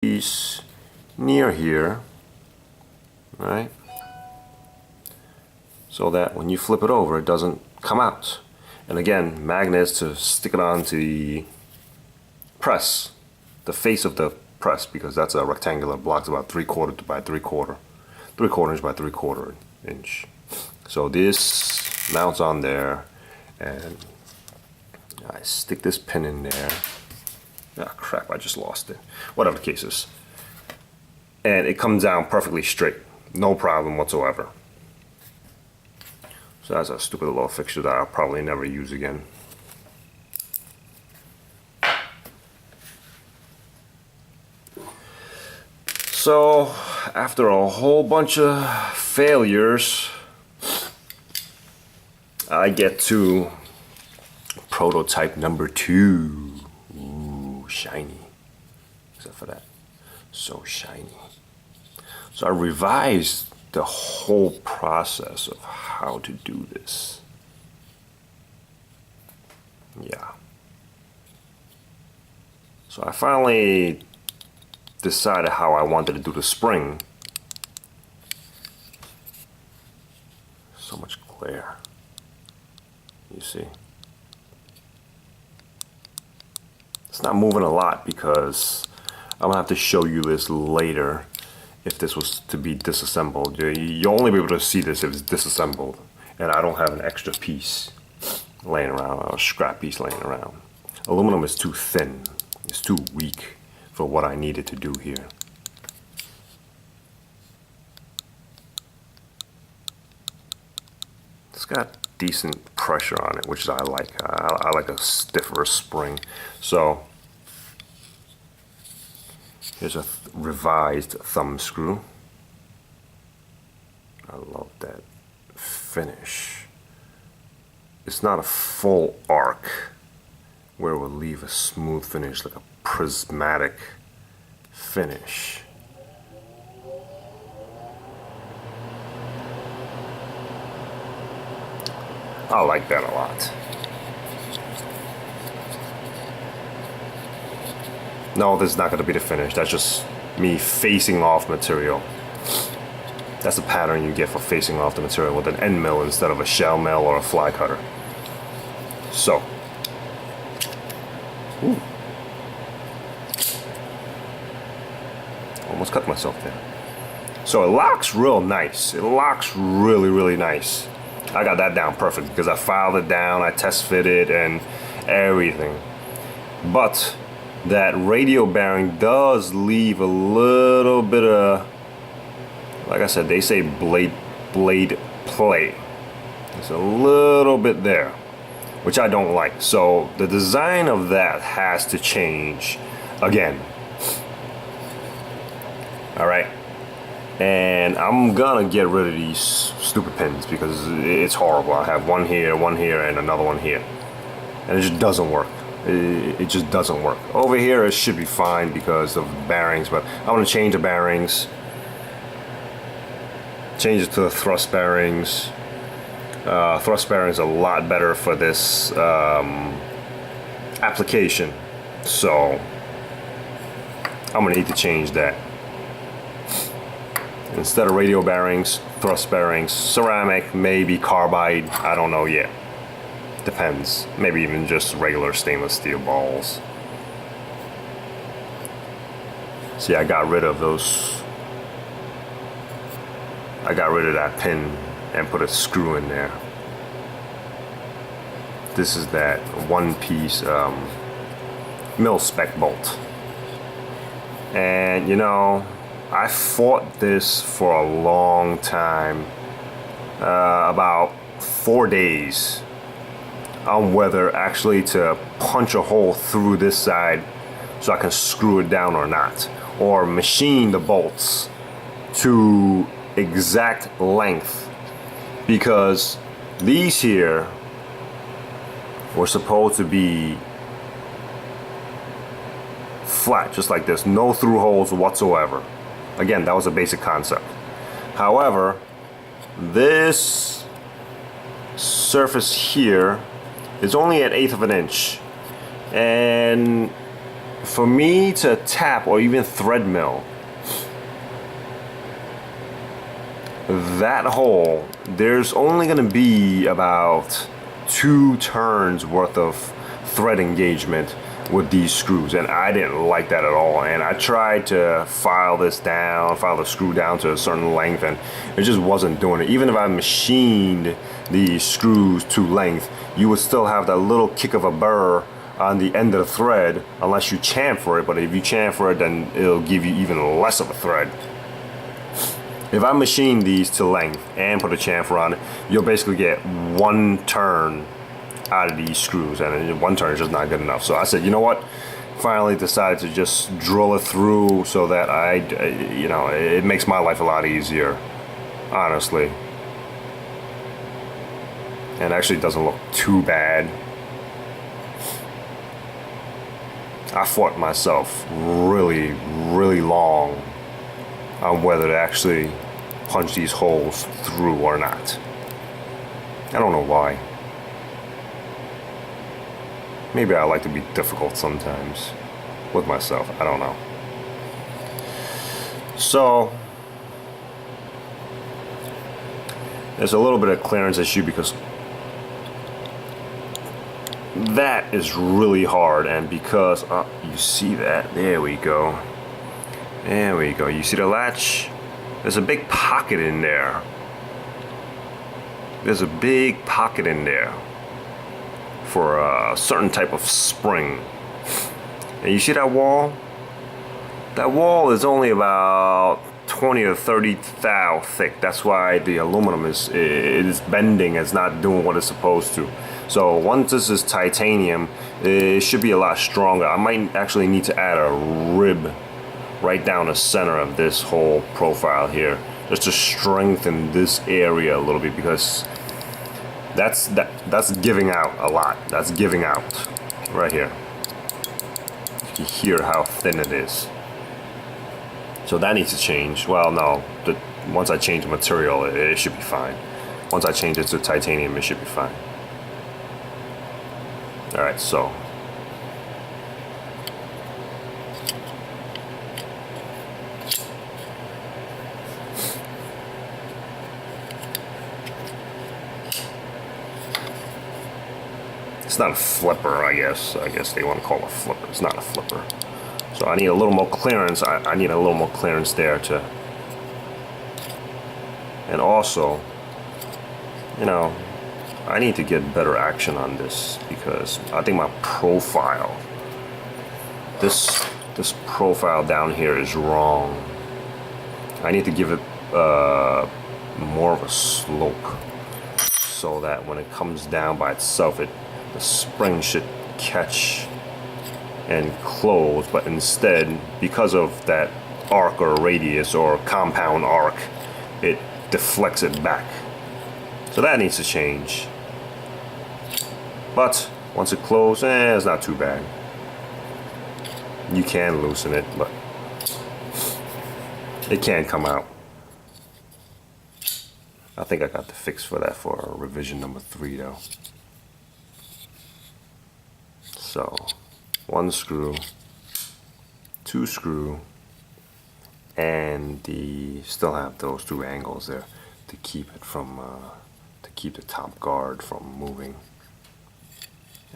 piece near here, right? So that when you flip it over, it doesn't come out. And again, magnets to stick it onto the press, the face of the press, because that's a rectangular block. It's about 3/4 by 3/4, 3/4 inch by 3/4 inch. So this mounts on there, and I stick this pin in there. Ah, crap, I just lost it. Whatever the case is. And it comes down perfectly straight. No problem whatsoever. So that's a stupid little fixture that I'll probably never use again. So after a whole bunch of failures, I get to prototype number 2. Ooh, shiny. Except for that. So shiny. So I revised the whole process of how to do this. Yeah. So I finally decided how I wanted to do the spring. So much glare. You see? It's not moving a lot because I'm gonna have to show you this later. If this was to be disassembled, you'll only be able to see this if it's disassembled, and I don't have an extra piece laying around, a scrap piece laying around. Aluminum is too thin, it's too weak for what I needed to do here. It's got decent pressure on it, which I like. I like a stiffer spring. So here's a revised thumb screw. I love that finish. It's not a full arc where it will leave a smooth finish, like a prismatic finish. I like that a lot. No, this is not going to be the finish. That's just me facing off material. That's the pattern you get for facing off the material with an end mill instead of a shell mill or a fly cutter. So, ooh. Almost cut myself there. So it locks real nice. It locks really, really nice. I got that down perfect because I filed it down, I test fitted and everything. But that radial bearing does leave a little bit of, like I said, they say blade play. There's a little bit there, which I don't like. So the design of that has to change again. All right. And I'm gonna get rid of these stupid pins because it's horrible. I have one here, and another one here. And it just doesn't work. It just doesn't work. Over here it should be fine because of bearings, but I want to change the bearings. Change it to the thrust bearings. Thrust bearings are a lot better for this application. So I'm gonna need to change that. Instead of radial bearings, thrust bearings, ceramic, maybe carbide, I don't know yet. Depends. Maybe even just regular stainless steel balls. See, I got rid of those. I got rid of that pin and put a screw in there. This is that one piece mil spec bolt. And you know, I fought this for a long time, about 4 days, on whether actually to punch a hole through this side so I can screw it down or not, or machine the bolts to exact length, because these here were supposed to be flat, just like this, no through holes whatsoever. Again, that was a basic concept. However, this surface here is only an 1/8 of an inch, and for me to tap or even thread mill that hole, there's only going to be about 2 turns worth of thread engagement with these screws, and I didn't like that at all. And I tried to file the screw down to a certain length, and it just wasn't doing it. Even if I machined these screws to length, you would still have that little kick of a burr on the end of the thread unless you chamfer it. But if you chamfer it, then it'll give you even less of a thread. If I machine these to length and put a chamfer on it, you'll basically get 1 turn out of these screws, and 1 turn is just not good enough. So I said, you know what? Finally decided to just drill it through so that it makes my life a lot easier, honestly. And actually it doesn't look too bad. I fought myself really, really long on whether to actually punch these holes through or not. I don't know why. Maybe I like to be difficult sometimes with myself. I don't know. So there's a little bit of clearance issue because that is really hard, and because you see that, there we go. There we go. You see the latch? There's a big pocket in there. There's a big pocket in there for a certain type of spring. And you see that wall? That wall is only about 20 or 30 thou thick. That's why the aluminum is bending. It's not doing what it's supposed to. So once this is titanium, it should be a lot stronger. I might actually need to add a rib right down the center of this whole profile here, just to strengthen this area a little bit, because that's giving out a lot. That's giving out right here. You can hear how thin it is. So that needs to change. Well, no, once I change the material, it should be fine. Once I change it to titanium, it should be fine. All right, so it's not a flipper, I guess. I guess they want to call it a flipper. It's not a flipper. So I need a little more clearance. I need a little more clearance there to, and also, I need to get better action on this, because I think my profile, this profile down here is wrong. I need to give it more of a slope, so that when it comes down by itself, the spring should catch and close. But instead, because of that arc or radius or compound arc, it deflects it back. So that needs to change. But once it closes, it's not too bad. You can loosen it, but it can't come out. I think I got the fix for that for revision number 3 though. So 1 screw, 2 screw, and still have those 2 angles there to keep it from to keep the top guard from moving.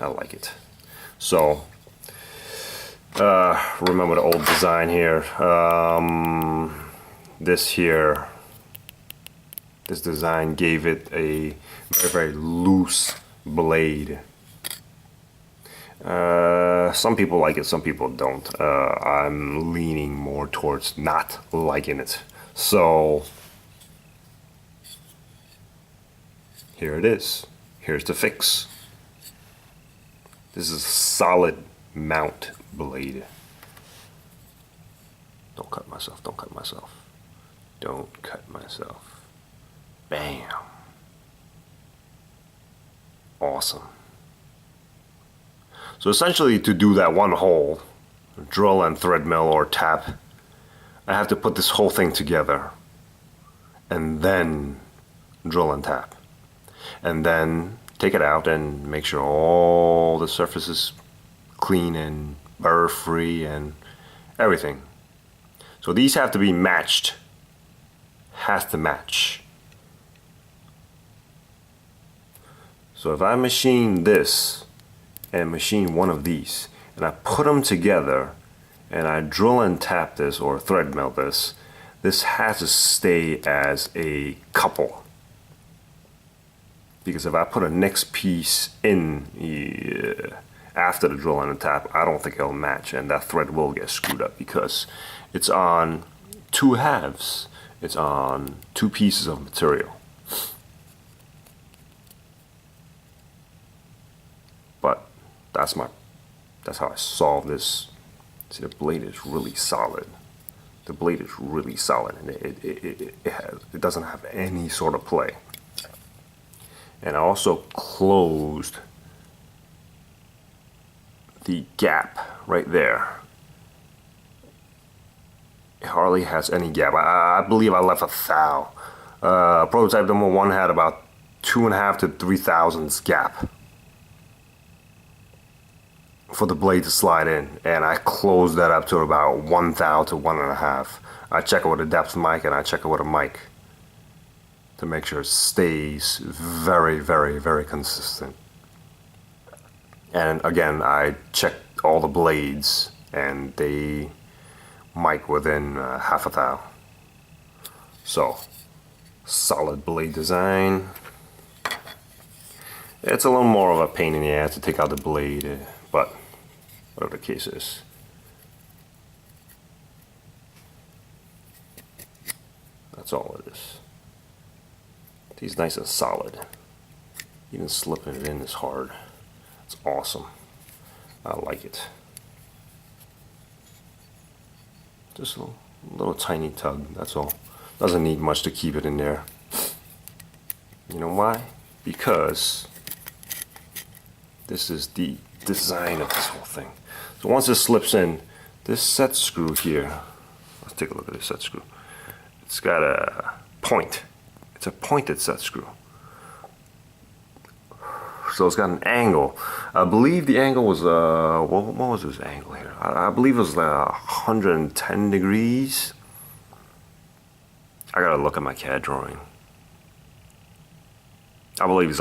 I like it. So remember the old design here. This design gave it a very, very loose blade. Some people like it, some people don't. I'm leaning more towards not liking it. So here it is. Here's the fix. This is a solid mount blade. Don't cut myself, don't cut myself. Don't cut myself. Bam. Awesome. So essentially, to do that 1 hole, drill and thread mill or tap, I have to put this whole thing together and then drill and tap. And then take it out and make sure all the surface is clean and burr free and everything. So these have to be matched. Has to match. So if I machine this and machine one of these and I put them together and I drill and tap this or thread mill this, this has to stay as a couple. Because if I put a next piece in after the drill and the tap, I don't think it'll match, and that thread will get screwed up because it's on two halves. It's on two pieces of material. But that's how I solve this. See, the blade is really solid. The blade is really solid, and it doesn't have any sort of play. And I also closed the gap right there. It hardly has any gap. I believe I left a thou. Prototype number 1 had about 2.5 to 3 thousandths gap for the blade to slide in, and I closed that up to about 1 thou to 1.5. I check it with a depth mic and I check it with a mic to make sure it stays very, very, very consistent. And again, I checked all the blades and they mic within half a thou. So, solid blade design. It's a little more of a pain in the ass to take out the blade, but whatever the case is. That's all it is. He's nice and solid. Even slipping it in is hard. It's awesome. I like it. Just a little tiny tug, that's all. Doesn't need much to keep it in there. You know why? Because this is the design of this whole thing. So once it slips in, this set screw here, let's take a look at this set screw. It's got a point. It's a pointed set screw. So it's got an angle. I believe the angle was, what was this angle here? I believe it was 110 degrees. I gotta look at my CAD drawing. I believe it's